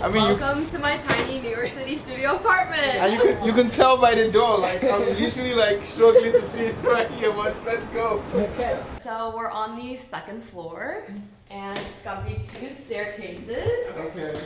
I mean, Welcome to my tiny New York City studio apartment. and you can tell by the door, like I'm literally like struggling to fit right here, but let's go. Okay. So we're on the second floor, and it's got to be 2 staircases. Okay.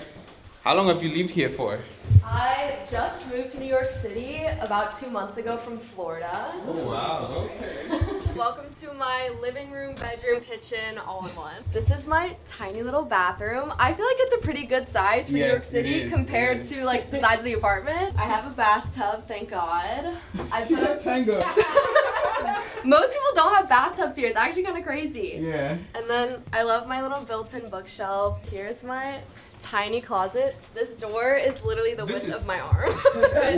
How long have you lived here for? I just moved to New York City about 2 months ago from Florida. Oh wow. Okay. Welcome to my living room, bedroom, kitchen, all in one. This is my tiny little bathroom. I feel like it's a pretty good size for New York Yes, it City is, compared it is. to like the size of the apartment. I have a bathtub, thank God. She said tango. Most people don't have bathtubs here. It's actually kind of crazy. Yeah. And then I love my little built-in bookshelf. Here's my tiny closet. This door is literally the width of my arm.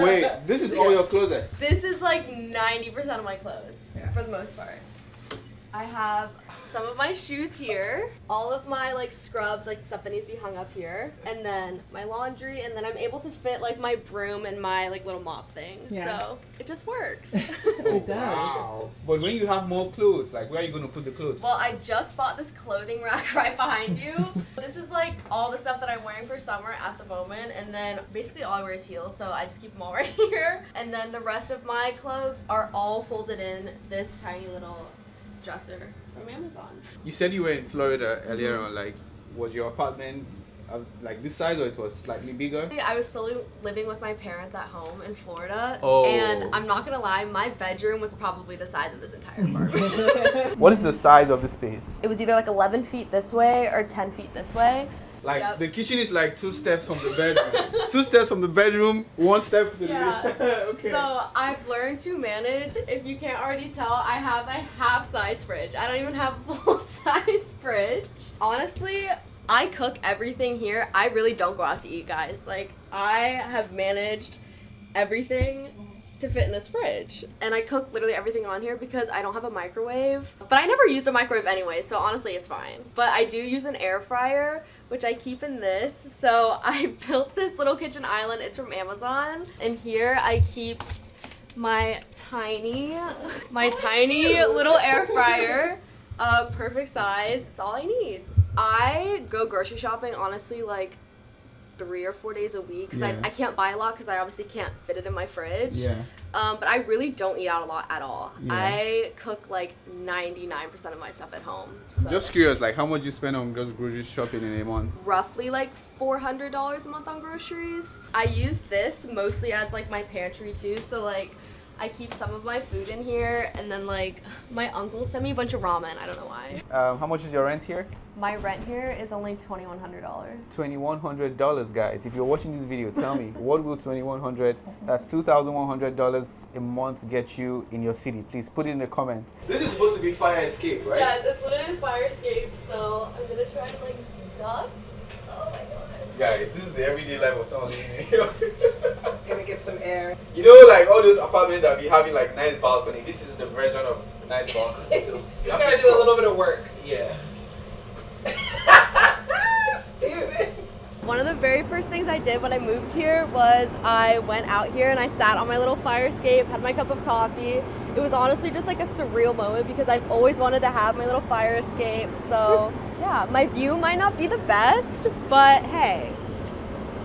Wait, this is all your closet? This is like 90% of my clothes, for the most part. I have some of my shoes here, all of my like scrubs, like stuff that needs to be hung up here, and then my laundry, and then I'm able to fit like my broom and my like little mop things. Yeah. So it just works. It does. Wow. But when you have more clothes, like where are you going to put the clothes? Well, I just bought this clothing rack right behind you. This is like all the stuff that I'm wearing for summer at the moment, and then basically all I wear is heels, so I just keep them all right here. And then the rest of my clothes are all folded in this tiny little dresser from Amazon. You said you were in Florida earlier on. Like, was your apartment like this size, or it was slightly bigger? I was still living with my parents at home in Florida, Oh. and I'm not gonna lie, my bedroom was probably the size of this entire apartment. What is the size of the space? It was either like 11 feet this way or 10 feet this way. Like Yep. the kitchen is like 2 steps from the bedroom. 2 steps from the bedroom, 1 step to the Yeah. Okay. So I've learned to manage. If you can't already tell, I have a half-size fridge. I don't even have a full-size fridge. Honestly, I cook everything here. I really don't go out to eat, guys. Like, I have managed everything to fit in this fridge. And I cook literally everything on here because I don't have a microwave. But I never used a microwave anyway, so honestly it's fine. But I do use an air fryer, which I keep in this. So I built this little kitchen island. It's from Amazon. And here I keep my tiny little air fryer, perfect size. It's all I need. I go grocery shopping honestly like 3 or 4 days a week because Yeah. I can't buy a lot because I obviously can't fit it in my fridge. Yeah. But I really don't eat out a lot at all. Yeah. I cook like 99% of my stuff at home. So Just curious, like how much you spend on just grocery shopping in a month? roughly like $400 a month on groceries. I use this mostly as like my pantry too. So like I keep some of my food in here, and then like my uncle sent me a bunch of ramen. I don't know why. How much is your rent here? My rent here is only $2,100. $2,100, guys. If you're watching this video, tell me, what will $2,100, that's $2,100 a month get you in your city? Please put it in the comment. This is supposed to be fire escape, right? Yes, it's literally fire escape, so I'm gonna try to like duck. Oh my god. Guys, this is the everyday life of someone living in New York. Gonna get some air. You know, like all those apartments that be having like nice balcony, this is the version of nice balcony. So Just gotta do a little bit of work. Yeah. Steven. One of the very first things I did when I moved here was I went out here and I sat on my little fire escape, had my cup of coffee. It was honestly just like a surreal moment because I've always wanted to have my little fire escape. So yeah, my view might not be the best, but hey,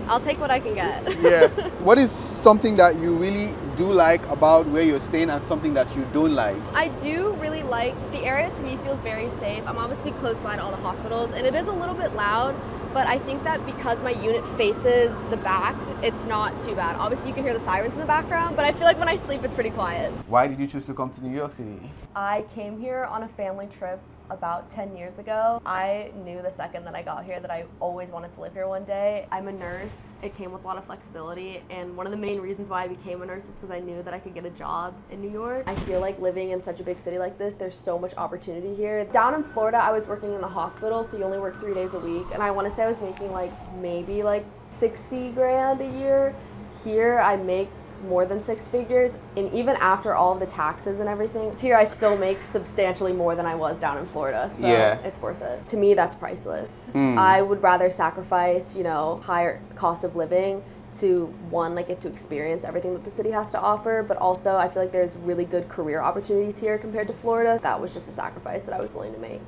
I'll take what I can get. Yeah. What is something that you really do like about where you're staying and something that you don't like? I do really like, the area to me feels very safe. I'm obviously close by to all the hospitals and it is a little bit loud, but I think that because my unit faces the back, it's not too bad. Obviously you can hear the sirens in the background, but I feel like when I sleep it's pretty quiet. Why did you choose to come to New York City? I came here on a family trip about 10 years ago. I knew the second that I got here that I always wanted to live here one day. I'm a nurse. It came with a lot of flexibility, and one of the main reasons why I became a nurse is because I knew that I could get a job in New York. I feel like living in such a big city like this, there's so much opportunity here. Down in Florida, I was working in the hospital, so you only work 3 days a week, and I want to say I was making like maybe like 60 grand a year. Here I make more than 6 figures, and even after all of the taxes and everything, here I still make substantially more than I was down in Florida, so Yeah. it's worth it. To me, that's priceless. I would rather sacrifice, you know, higher cost of living to, one, like get to experience everything that the city has to offer, but also I feel like there's really good career opportunities here compared to Florida. That was just a sacrifice that I was willing to make.